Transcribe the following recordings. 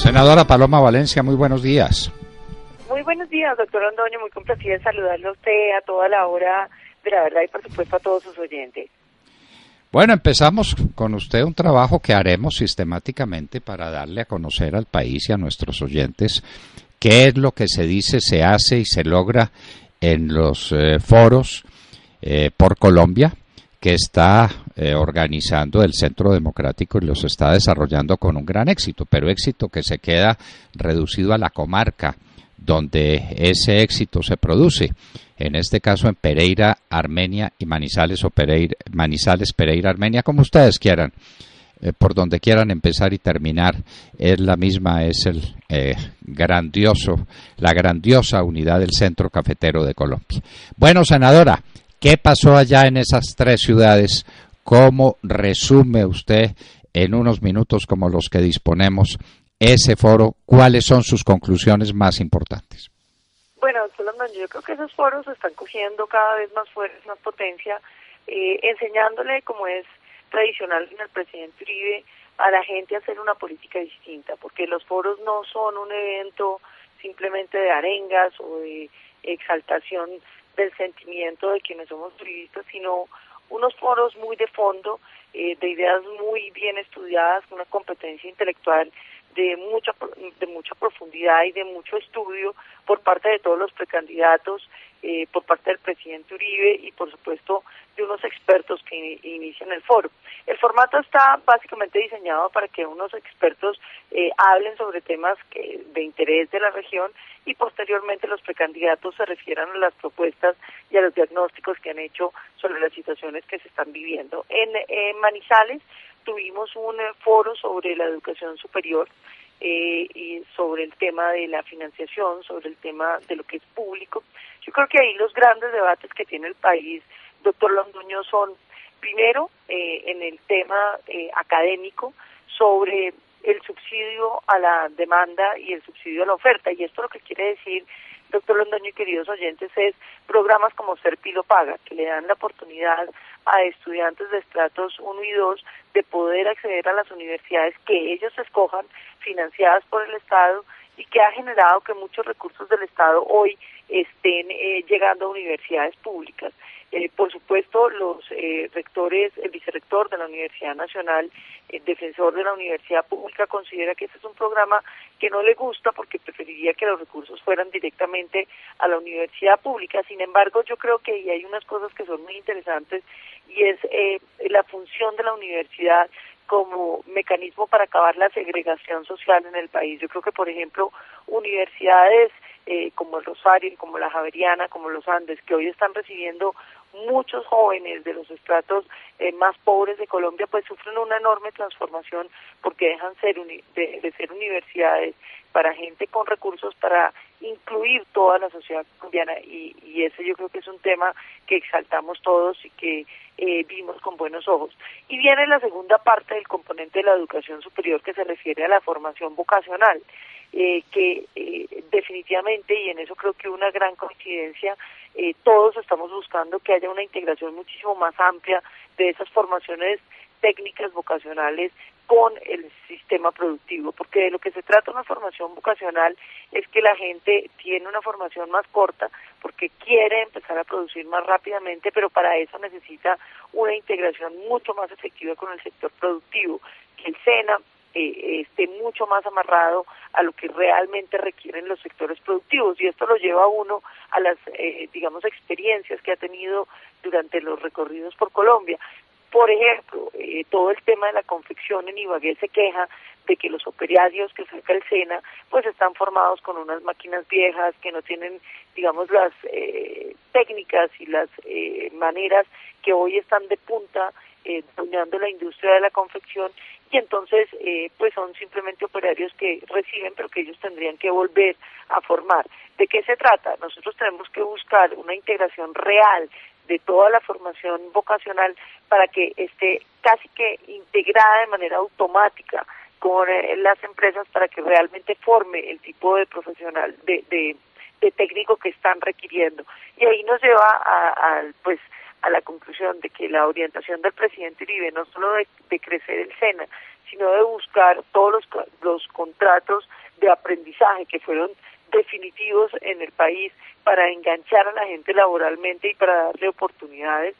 Senadora Paloma Valencia, muy buenos días. Muy buenos días, doctor Londoño, muy complacida de saludarle a usted, a toda la hora de la verdad y por supuesto a todos sus oyentes. Bueno, empezamos con usted un trabajo que haremos sistemáticamente para darle a conocer al país y a nuestros oyentes qué es lo que se dice, se hace y se logra en los foros por Colombia que está organizando el Centro Democrático y los está desarrollando con un gran éxito, pero éxito que se queda reducido a la comarca donde ese éxito se produce, en este caso en Pereira, Armenia y Manizales o Manizales, Pereira, Armenia, como ustedes quieran, por donde quieran empezar y terminar, es la misma, es el la grandiosa unidad del Centro Cafetero de Colombia. Bueno, senadora, ¿qué pasó allá en esas tres ciudades? ¿Cómo resume usted en unos minutos como los que disponemos ese foro? ¿Cuáles son sus conclusiones más importantes? Bueno, doctor Londoño, yo creo que esos foros están cogiendo cada vez más fuerza, más potencia, enseñándole, como es tradicional en el presidente Uribe, a la gente a hacer una política distinta, porque los foros no son un evento simplemente de arengas o de exaltación del sentimiento de quienes somos uribistas, sino unos foros muy de fondo, de ideas muy bien estudiadas, con una competencia intelectual de mucha profundidad y de mucho estudio por parte de todos los precandidatos, por parte del presidente Uribe y por supuesto de unos expertos que inician el foro. El formato está básicamente diseñado para que unos expertos hablen sobre temas de interés de la región y posteriormente los precandidatos se refieran a las propuestas y a los diagnósticos que han hecho sobre las situaciones que se están viviendo. En Manizales tuvimos un foro sobre la educación superior y sobre el tema de la financiación, sobre el tema de lo que es público. Yo creo que ahí los grandes debates que tiene el país, doctor Londoño, son primero en el tema académico sobre el subsidio a la demanda y el subsidio a la oferta. Y esto lo que quiere decir, doctor Londoño y queridos oyentes, es programas como Ser Pilo Paga, que le dan la oportunidad a estudiantes de estratos 1 y 2 de poder acceder a las universidades que ellos escojan, financiadas por el Estado, y que ha generado que muchos recursos del Estado hoy estén llegando a universidades públicas. Por supuesto, los rectores, el vicerrector de la Universidad Nacional, el defensor de la universidad pública, considera que este es un programa que no le gusta porque preferiría que los recursos fueran directamente a la universidad pública. Sin embargo, yo creo que ahí hay unas cosas que son muy interesantes y es la función de la universidad como mecanismo para acabar la segregación social en el país. Yo creo que, por ejemplo, universidades como el Rosario, como la Javeriana, como los Andes, que hoy están recibiendo muchos jóvenes de los estratos más pobres de Colombia, pues sufren una enorme transformación porque dejan de ser universidades para gente con recursos, para incluir toda la sociedad colombiana, y ese yo creo que es un tema que exaltamos todos y que vimos con buenos ojos. Y viene la segunda parte del componente de la educación superior, que se refiere a la formación vocacional, que definitivamente, y en eso creo que una gran coincidencia, todos estamos buscando que haya una integración muchísimo más amplia de esas formaciones técnicas vocacionales con el sistema productivo, porque de lo que se trata una formación vocacional es que la gente tiene una formación más corta porque quiere empezar a producir más rápidamente, pero para eso necesita una integración mucho más efectiva con el sector productivo, que el SENA esté mucho más amarrado a lo que realmente requieren los sectores productivos, y esto lo lleva a uno a las, digamos, experiencias que ha tenido durante los recorridos por Colombia. Por ejemplo, todo el tema de la confección en Ibagué se queja de que los operarios que saca el SENA pues están formados con unas máquinas viejas que no tienen, digamos, las técnicas y las maneras que hoy están de punta dominando la industria de la confección, y entonces pues son simplemente operarios que reciben pero que ellos tendrían que volver a formar. ¿De qué se trata? Nosotros tenemos que buscar una integración real de toda la formación vocacional para que esté casi que integrada de manera automática con las empresas para que realmente forme el tipo de profesional, de técnico que están requiriendo. Y ahí nos lleva a la conclusión de que la orientación del presidente Uribe, no solo de crecer el SENA, sino de buscar todos los contratos de aprendizaje que fueron definitivos en el país para enganchar a la gente laboralmente y para darle oportunidades,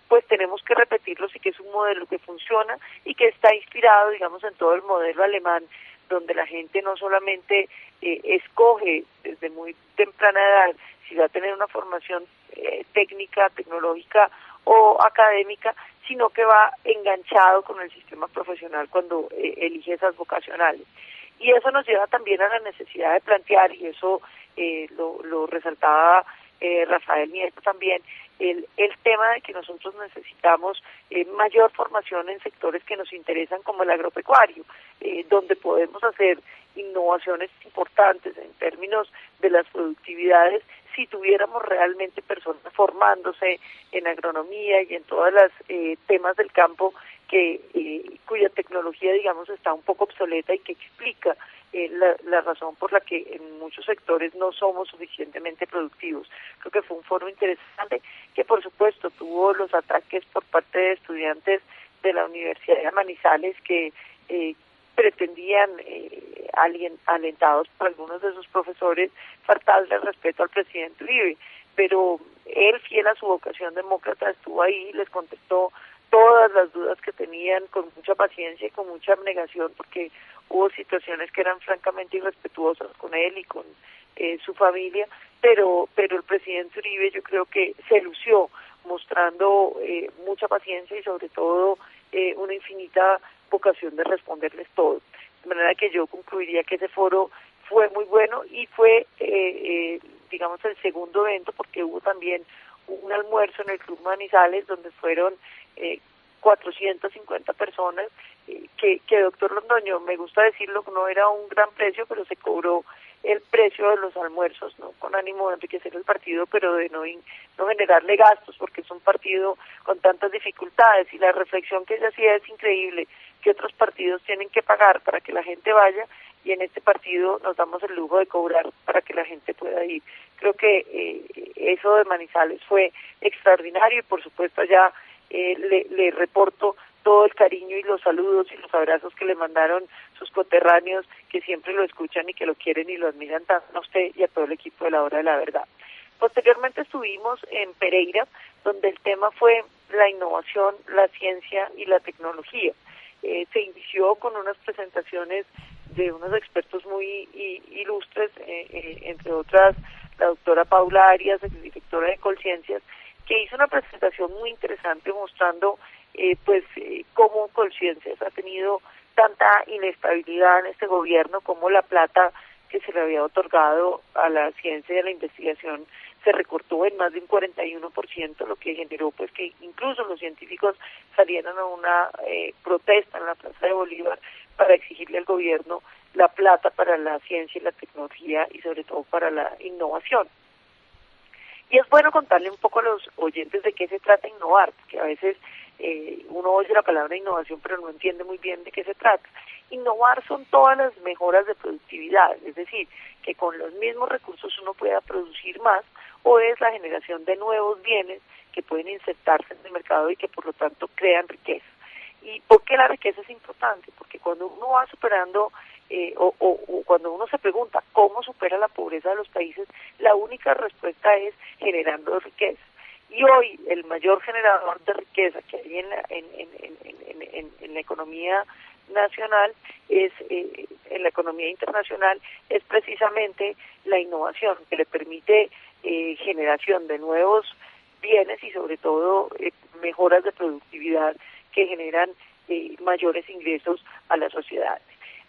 pues tenemos que repetirlos y que es un modelo que funciona y que está inspirado, digamos, en todo el modelo alemán, donde la gente no solamente escoge desde muy temprana edad si va a tener una formación técnica, tecnológica o académica, sino que va enganchado con el sistema profesional cuando elige esas vocacionales. Y eso nos lleva también a la necesidad de plantear, y eso lo resaltaba Rafael Nieto también, el tema de que nosotros necesitamos mayor formación en sectores que nos interesan como el agropecuario, donde podemos hacer innovaciones importantes en términos de las productividades si tuviéramos realmente personas formándose en agronomía y en todas las temas del campo cuya tecnología, digamos, está un poco obsoleta y que explica la razón por la que en muchos sectores no somos suficientemente productivos. Creo que fue un foro interesante que, por supuesto, tuvo los ataques por parte de estudiantes de la Universidad de Manizales que pretendían, alentados por algunos de sus profesores, faltarle el respeto al presidente Uribe, pero él, fiel a su vocación demócrata, estuvo ahí y les contestó todas las dudas que tenían con mucha paciencia y con mucha abnegación, porque hubo situaciones que eran francamente irrespetuosas con él y con su familia, pero el presidente Uribe yo creo que se lució mostrando mucha paciencia y sobre todo una infinita vocación de responderles todo. De manera que yo concluiría que ese foro fue muy bueno y fue, digamos, el segundo evento, porque hubo también un almuerzo en el Club Manizales donde fueron 450 personas, que doctor Londoño, me gusta decirlo, no era un gran precio, pero se cobró el precio de los almuerzos, no con ánimo de enriquecer el partido, pero de no generarle gastos, porque es un partido con tantas dificultades, y la reflexión que ella hacía es increíble, que otros partidos tienen que pagar para que la gente vaya, y en este partido nos damos el lujo de cobrar para que la gente pueda ir. Creo que eso de Manizales fue extraordinario, y por supuesto allá le reporto todo el cariño y los saludos y los abrazos que le mandaron sus coterráneos, que siempre lo escuchan y que lo quieren y lo admiran tanto a usted y a todo el equipo de la Hora de la Verdad. Posteriormente estuvimos en Pereira, donde el tema fue la innovación, la ciencia y la tecnología. Se inició con unas presentaciones de unos expertos muy ilustres, entre otras la doctora Paula Arias, directora de Colciencias, que hizo una presentación muy interesante mostrando cómo Colciencias ha tenido tanta inestabilidad en este gobierno, como la plata que se le había otorgado a la ciencia y a la investigación se recortó en más de un 41%, lo que generó pues que incluso los científicos salieran a una protesta en la Plaza de Bolívar para exigirle al gobierno la plata para la ciencia y la tecnología y sobre todo para la innovación. Y es bueno contarle un poco a los oyentes de qué se trata innovar, porque a veces uno oye la palabra innovación pero no entiende muy bien de qué se trata. Innovar son todas las mejoras de productividad, es decir, que con los mismos recursos uno pueda producir más, o es la generación de nuevos bienes que pueden insertarse en el mercado y que por lo tanto crean riqueza. ¿Y por qué la riqueza es importante? Porque cuando uno va superando o cuando uno se pregunta cómo supera la pobreza de los países, la única respuesta es generando riqueza. Y hoy el mayor generador de riqueza que hay en la economía nacional en la economía internacional es precisamente la innovación, que le permite generación de nuevos bienes y sobre todo mejoras de productividad que generan mayores ingresos a las sociedades.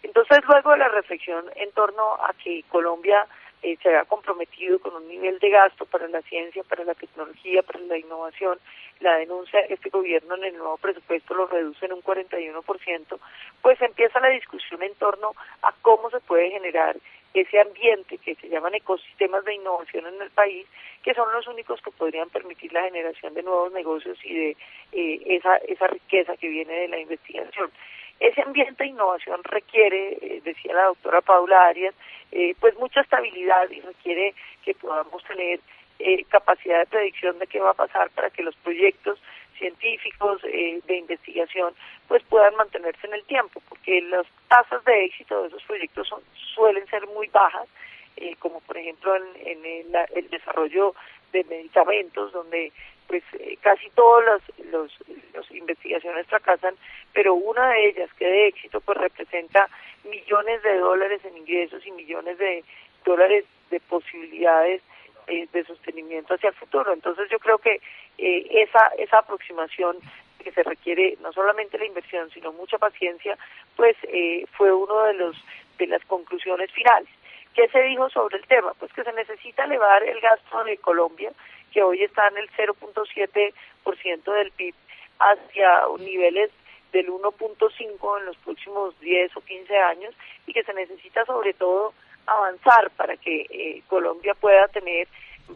Entonces, luego de la reflexión en torno a que Colombia se había comprometido con un nivel de gasto para la ciencia, para la tecnología, para la innovación, la denuncia de este gobierno en el nuevo presupuesto lo reduce en un 41%, pues empieza la discusión en torno a cómo se puede generar ese ambiente que se llaman ecosistemas de innovación en el país, que son los únicos que podrían permitir la generación de nuevos negocios y de esa riqueza que viene de la investigación. Ese ambiente de innovación requiere, decía la doctora Paula Arias, pues mucha estabilidad y requiere que podamos tener capacidad de predicción de qué va a pasar para que los proyectos científicos de investigación pues puedan mantenerse en el tiempo, porque las tasas de éxito de esos proyectos suelen ser muy bajas, como por ejemplo en el desarrollo de medicamentos, donde pues casi todas las investigaciones fracasan, pero una de ellas que de éxito pues representa millones de dólares en ingresos y millones de dólares de posibilidades de sostenimiento hacia el futuro. Entonces yo creo que esa aproximación que se requiere, no solamente la inversión, sino mucha paciencia, pues fue uno de las conclusiones finales. ¿Qué se dijo sobre el tema? Pues que se necesita elevar el gasto de Colombia, que hoy está en el 0.7% del PIB, hacia niveles del 1.5 en los próximos 10 o 15 años, y que se necesita sobre todo avanzar para que Colombia pueda tener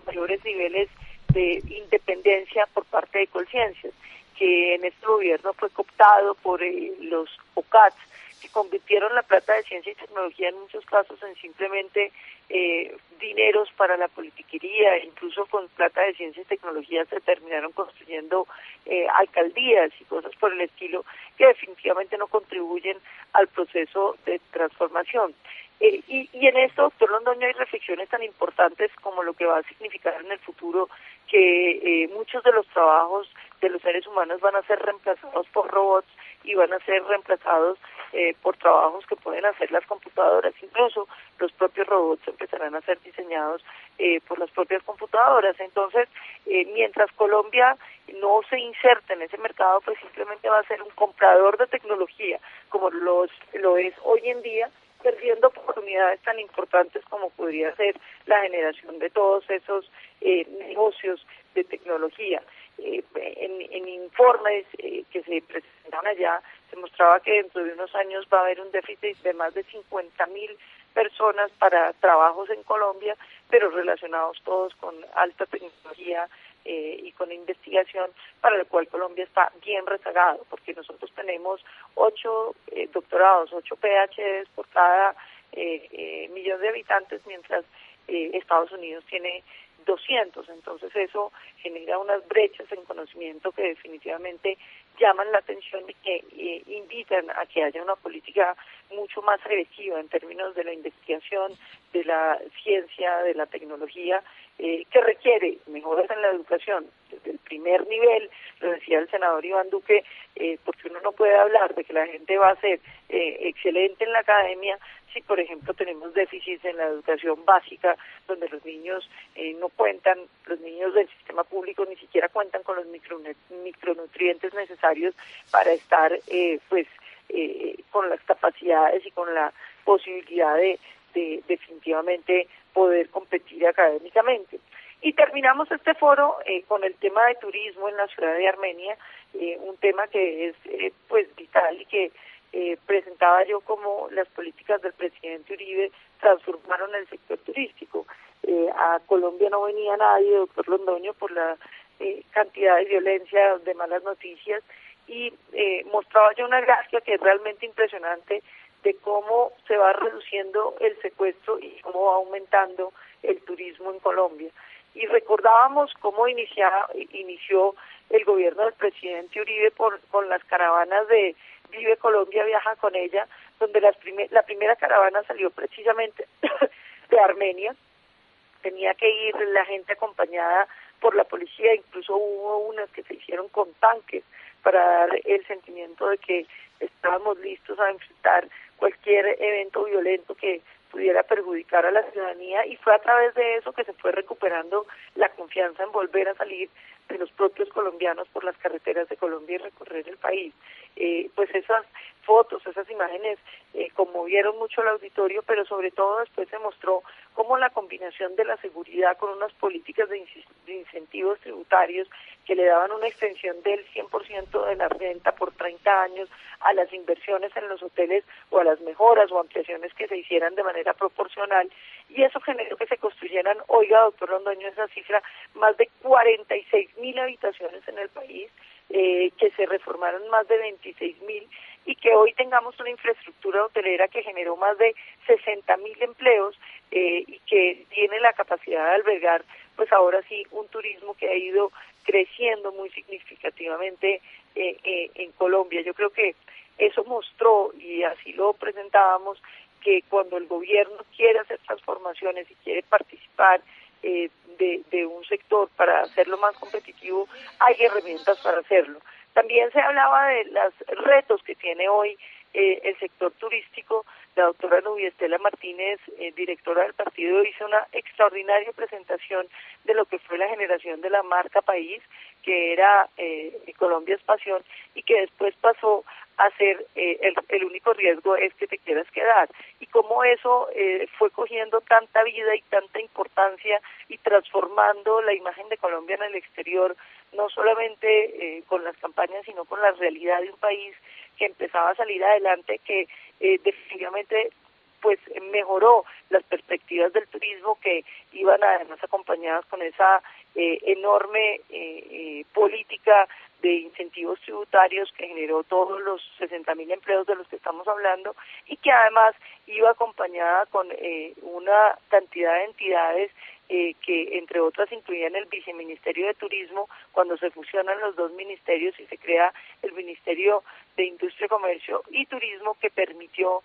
mayores niveles de independencia por parte de Colciencias, que en este gobierno fue cooptado por los OCATs, que convirtieron la plata de ciencia y tecnología en muchos casos en simplemente dineros para la politiquería. Incluso con plata de ciencia y tecnología se terminaron construyendo alcaldías y cosas por el estilo que definitivamente no contribuyen al proceso de transformación. Y en esto, doctor Londoño, hay reflexiones tan importantes como lo que va a significar en el futuro que muchos de los trabajos de los seres humanos van a ser reemplazados por robots y van a ser reemplazados por trabajos que pueden hacer las computadoras. Incluso los propios robots empezarán a ser diseñados por las propias computadoras. Entonces, mientras Colombia no se inserte en ese mercado, pues simplemente va a ser un comprador de tecnología, como lo es hoy en día, perdiendo oportunidades tan importantes como podría ser la generación de todos esos negocios de tecnología. En informes que se presentaron allá, se mostraba que dentro de unos años va a haber un déficit de más de 50.000 personas para trabajos en Colombia, pero relacionados todos con alta tecnología y con investigación, para lo cual Colombia está bien rezagado, porque nosotros tenemos 8 doctorados, 8 PhDs por cada millón de habitantes, mientras Estados Unidos tiene 200. Entonces eso genera unas brechas en conocimiento que definitivamente llaman la atención y que invitan a que haya una política mucho más agresiva en términos de la investigación, de la ciencia, de la tecnología, que requiere mejoras en la educación desde el primer nivel. Lo decía el senador Iván Duque, porque uno no puede hablar de que la gente va a ser excelente en la academia si, por ejemplo, tenemos déficits en la educación básica, donde los niños no cuentan, los niños del sistema público ni siquiera cuentan con los micronutrientes necesarios para estar con las capacidades y con la posibilidad de definitivamente poder competir académicamente. Y terminamos este foro con el tema de turismo en la ciudad de Armenia, un tema que es vital y que presentaba yo como las políticas del presidente Uribe transformaron el sector turístico. A Colombia no venía nadie, doctor Londoño, por la cantidad de violencia, de malas noticias, y mostraba yo una gráfica que es realmente impresionante de cómo se va reduciendo el secuestro y cómo va aumentando el turismo en Colombia. Y recordábamos cómo inició el gobierno del presidente Uribe con las caravanas de Vive Colombia, viaja con ella, donde la primera caravana salió precisamente de Armenia. Tenía que ir la gente acompañada por la policía, incluso hubo unas que se hicieron con tanques para dar el sentimiento de que estábamos listos a enfrentar cualquier evento violento que pudiera perjudicar a la ciudadanía, y fue a través de eso que se fue recuperando la confianza en volver a salir de los propios colombianos por las carreteras de Colombia y recorrer el país. Pues esas fotos, esas imágenes conmovieron mucho al auditorio, pero sobre todo después se mostró cómo la combinación de la seguridad con unas políticas de incentivos tributarios que le daban una extensión del 100% de la renta por 30 años a las inversiones en los hoteles o a las mejoras o ampliaciones que se hicieran de manera proporcional, y eso generó que se construyeran, oiga, doctor Londoño, esa cifra, más de 46.000 habitaciones en el país, que se reformaron más de 26.000, y que hoy tengamos una infraestructura hotelera que generó más de 60.000 empleos y que tiene la capacidad de albergar, pues ahora sí, un turismo que ha ido creciendo muy significativamente en Colombia. Yo creo que eso mostró, y así lo presentábamos, que cuando el gobierno quiere hacer transformaciones y quiere participar de un sector para hacerlo más competitivo, hay herramientas para hacerlo. También se hablaba de los retos que tiene hoy el sector turístico. La doctora Nubia Estela Martínez, directora del partido, hizo una extraordinaria presentación de lo que fue la generación de la marca país, que era Colombia es pasión, y que después pasó a ser el único riesgo es que te quieras quedar, y cómo eso fue cogiendo tanta vida y tanta importancia y transformando la imagen de Colombia en el exterior, no solamente con las campañas, sino con la realidad de un país que empezaba a salir adelante, que definitivamente pues mejoró las perspectivas del turismo, que iban además acompañadas con esa enorme política de incentivos tributarios que generó todos los 60.000 empleos de los que estamos hablando, y que además iba acompañada con una cantidad de entidades que entre otras incluían el Viceministerio de Turismo, cuando se fusionan los dos ministerios y se crea el Ministerio de Industria, Comercio y Turismo, que permitió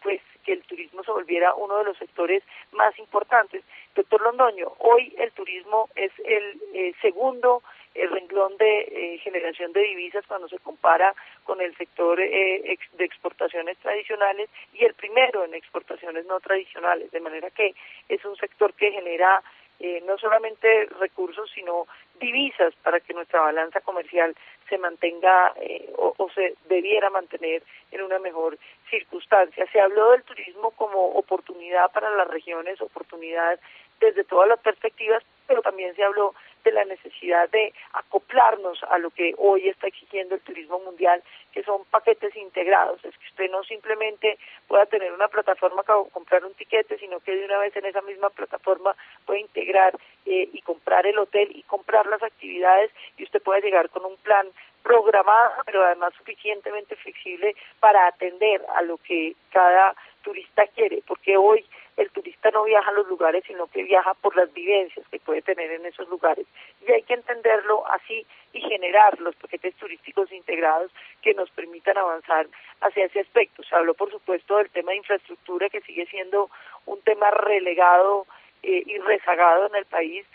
pues que el turismo se volviera uno de los sectores más importantes. Doctor Londoño, hoy el turismo es el segundo renglón de generación de divisas cuando se compara con el sector de exportaciones tradicionales, y el primero en exportaciones no tradicionales, de manera que es un sector que genera no solamente recursos, sino divisas para que nuestra balanza comercial se mantenga o se debiera mantener en una mejor circunstancia. Se habló del turismo como oportunidad para las regiones, oportunidad desde todas las perspectivas, pero también se habló de la necesidad de acoplarnos a lo que hoy está exigiendo el turismo mundial, que son paquetes integrados. Es que usted no simplemente pueda tener una plataforma para comprar un tiquete, sino que de una vez en esa misma plataforma puede integrar y comprar el hotel y comprar las actividades, y usted puede llegar con un plan programado, pero además suficientemente flexible para atender a lo que cada turista quiere, porque hoy el turista no viaja a los lugares, sino que viaja por las vivencias que puede tener en esos lugares, y hay que entenderlo así y generar los paquetes turísticos integrados que nos permitan avanzar hacia ese aspecto. Se habló, por supuesto, del tema de infraestructura, que sigue siendo un tema relegado y rezagado en el país.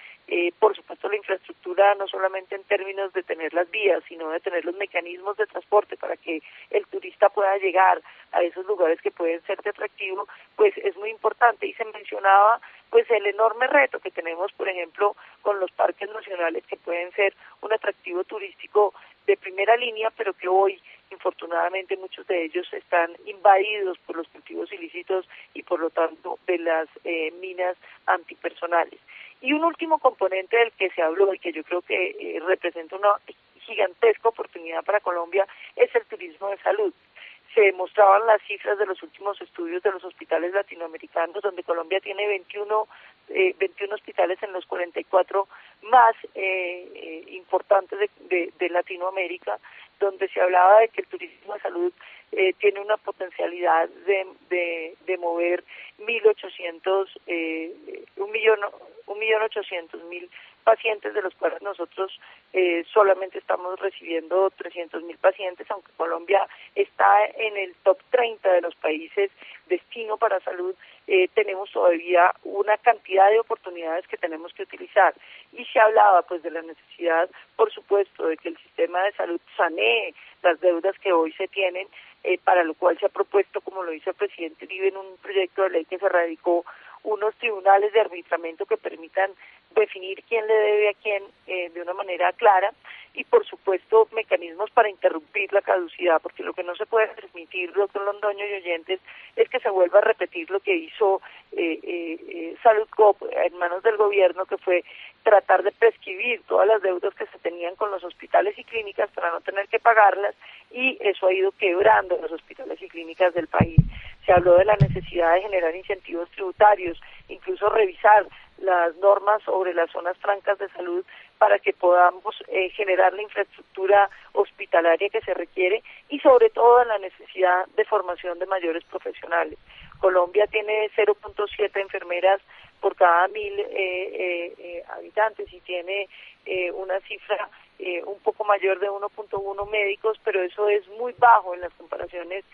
Por supuesto, la infraestructura no solamente en términos de tener las vías, sino de tener los mecanismos de transporte para que el turista pueda llegar a esos lugares que pueden ser de atractivo, pues es muy importante. Y se mencionaba pues el enorme reto que tenemos, por ejemplo, con los parques nacionales, que pueden ser un atractivo turístico de primera línea, pero que hoy, infortunadamente, muchos de ellos están invadidos por los cultivos ilícitos y, por lo tanto, de las minas antipersonales. Y un último componente del que se habló y que yo creo que representa una gigantesca oportunidad para Colombia es el turismo de salud. Se mostraban las cifras de los últimos estudios de los hospitales latinoamericanos, donde Colombia tiene 21 hospitales en los 44 más importantes de Latinoamérica, donde se hablaba de que el turismo de salud tiene una potencialidad de mover 1.800.000 pacientes, de los cuales nosotros solamente estamos recibiendo 300.000 pacientes, aunque Colombia está en el top 30 de los países destino para salud. Tenemos todavía una cantidad de oportunidades que tenemos que utilizar, y se hablaba pues de la necesidad, por supuesto, de que el sistema de salud sanee las deudas que hoy se tienen, para lo cual se ha propuesto, como lo hizo el presidente Uribe en un proyecto de ley que se radicó, unos tribunales de arbitramiento que permitan definir quién le debe a quién de una manera clara, y por supuesto mecanismos para interrumpir la caducidad, porque lo que no se puede permitir, doctor Londoño y oyentes, es que se vuelva a repetir lo que hizo Saludcop en manos del gobierno, que fue tratar de prescribir todas las deudas que se tenían con los hospitales y clínicas para no tener que pagarlas, y eso ha ido quebrando los hospitales y clínicas del país. Se habló de la necesidad de generar incentivos tributarios, incluso revisar las normas sobre las zonas francas de salud para que podamos generar la infraestructura hospitalaria que se requiere, y sobre todo la necesidad de formación de mayores profesionales. Colombia tiene 0.7 enfermeras por cada 1.000 habitantes y tiene una cifra un poco mayor de 1.1 médicos, pero eso es muy bajo en las comparaciones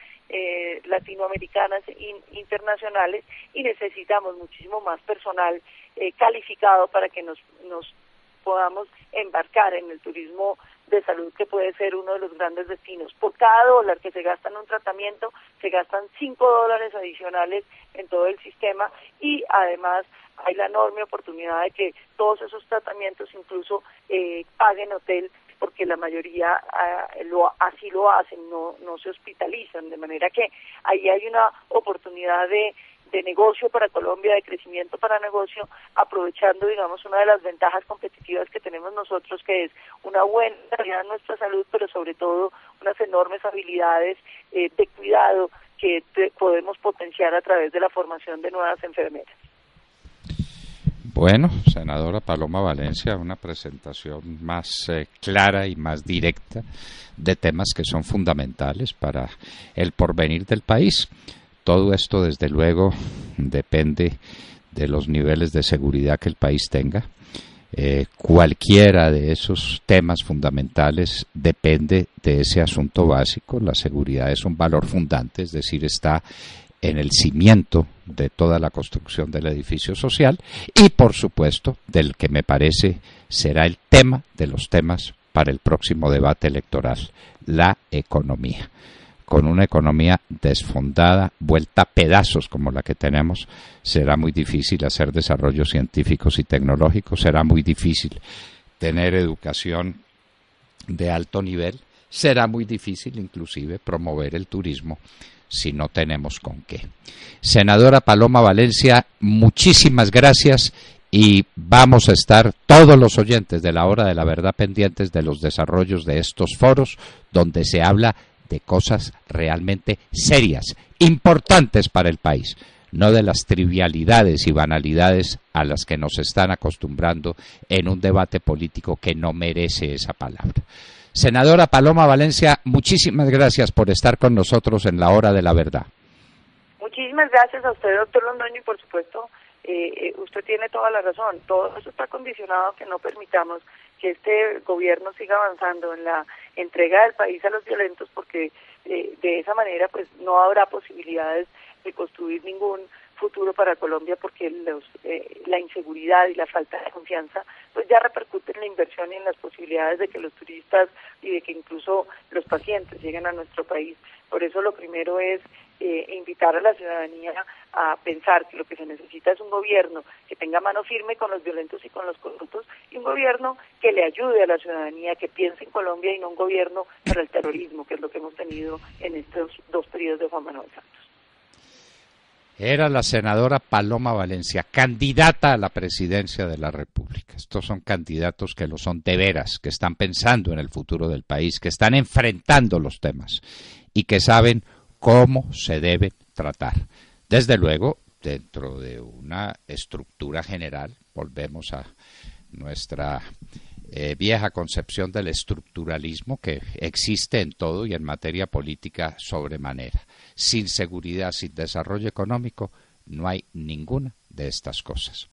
latinoamericanas e internacionales, y necesitamos muchísimo más personal calificado para que nos podamos embarcar en el turismo de salud, que puede ser uno de los grandes destinos. Por cada dólar que se gasta en un tratamiento, se gastan $5 adicionales en todo el sistema, y además hay la enorme oportunidad de que todos esos tratamientos incluso paguen hotel, porque la mayoría así lo hacen, no se hospitalizan, de manera que ahí hay una oportunidad de negocio para Colombia, de crecimiento para negocio, aprovechando, digamos, una de las ventajas competitivas que tenemos nosotros, que es una buena calidad en nuestra salud, pero sobre todo unas enormes habilidades de cuidado que podemos potenciar a través de la formación de nuevas enfermeras. Bueno, senadora Paloma Valencia, una presentación más clara y más directa de temas que son fundamentales para el porvenir del país. Todo esto, desde luego, depende de los niveles de seguridad que el país tenga. Cualquiera de esos temas fundamentales depende de ese asunto básico. La seguridad es un valor fundante, es decir, está en el cimiento de toda la construcción del edificio social, y por supuesto del que me parece será el tema de los temas para el próximo debate electoral: la economía. Con una economía desfondada, vuelta a pedazos como la que tenemos, será muy difícil hacer desarrollos científicos y tecnológicos, será muy difícil tener educación de alto nivel, será muy difícil inclusive promover el turismo si no tenemos con qué. Senadora Paloma Valencia, muchísimas gracias, y vamos a estar todos los oyentes de la Hora de la Verdad pendientes de los desarrollos de estos foros, donde se habla de cosas realmente serias, importantes para el país, no de las trivialidades y banalidades a las que nos están acostumbrando en un debate político que no merece esa palabra. Senadora Paloma Valencia, muchísimas gracias por estar con nosotros en la Hora de la Verdad. Muchísimas gracias a usted, doctor Londoño, y por supuesto, usted tiene toda la razón. Todo eso está condicionado a que no permitamos que este gobierno siga avanzando en la entrega del país a los violentos, porque de esa manera pues no habrá posibilidades de construir ningún futuro para Colombia, porque la inseguridad y la falta de confianza pues ya repercute en la inversión y en las posibilidades de que los turistas y de que incluso los pacientes lleguen a nuestro país. Por eso lo primero es invitar a la ciudadanía a pensar que lo que se necesita es un gobierno que tenga mano firme con los violentos y con los corruptos, y un gobierno que le ayude a la ciudadanía, que piense en Colombia, y no un gobierno para el terrorismo, que es lo que hemos tenido en estos 2 periodos de Juan Manuel Santos. Era la senadora Paloma Valencia, candidata a la presidencia de la República. Estos son candidatos que lo son de veras, que están pensando en el futuro del país, que están enfrentando los temas y que saben cómo se deben tratar. Desde luego, dentro de una estructura general, volvemos a nuestra vieja concepción del estructuralismo que existe en todo y en materia política sobremanera. Sin seguridad, sin desarrollo económico, no hay ninguna de estas cosas.